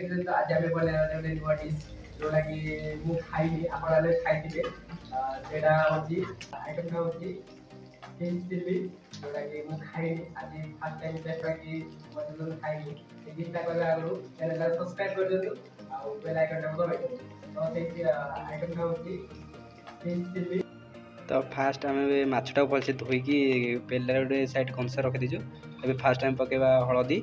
देखते तो आज आम बना नुआ डिश जोटा कि मुझे खाई आप खाई सेटा हूँ आइटम टा हूँ फिश चिल्ली जोटा कि मुझे खाई आज फर्स्ट टाइम टेस्ट करके मटन खाई डिशटा कला आगु चैनल सब्सक्राइब कर दियो आ बेल आइकन टा दबाई तो से आइटम टा हूँ फिश चिल्ली। तो फास्ट आम मछटा भलसे धोईकी बेलर गोटे साइड कंसा रखी दीचु। ए फास्ट टाइम पकेबा हलदी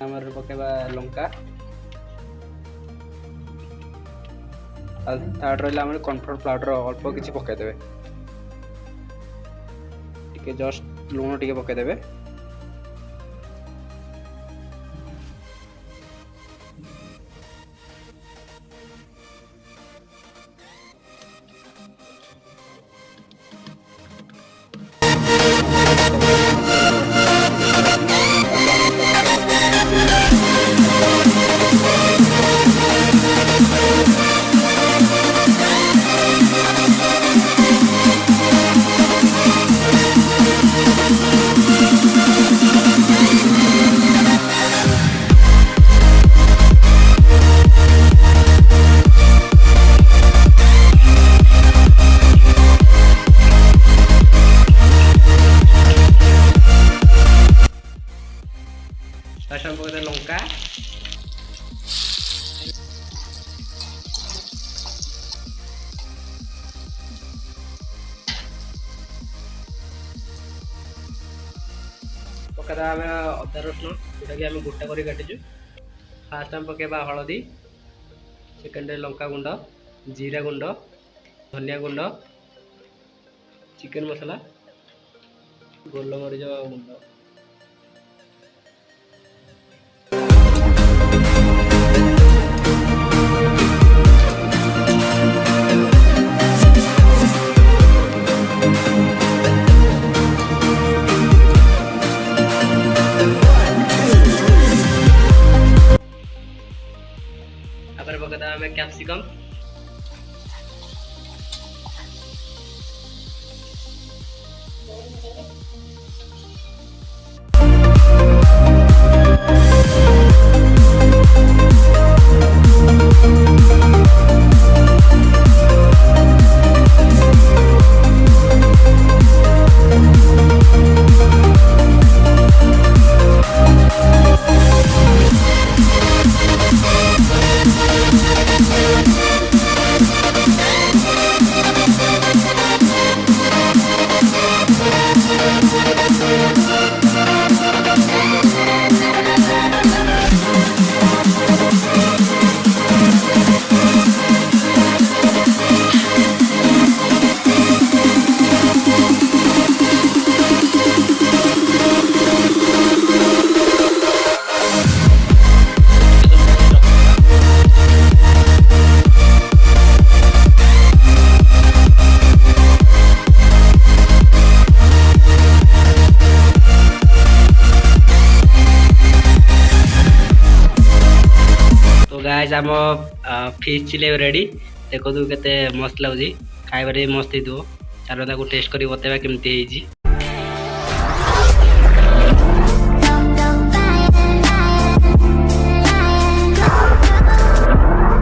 आमर पकेबा लंका थर्ड रहा आम कॉर्नफ्लोर पाउडर अल्प किसी पकईदे टे जस्ट लुण टे पकईदे लंका पकड़ा अदा रसुण जोटा कि आम गोटा कर काटिचु। फास्ट आम पकेबा हलदी सेकेंड लंका गुंड जीरा गुंड धनिया गुंड चिकन मसला गोलमरीच गुंड पकड़ा हमें कैप्सिकम गाइस आम फिश चिली रेडी देखो के मस्त लगुच खाइबार मस्त हो चलो टेस्ट कर बतेबा केमती।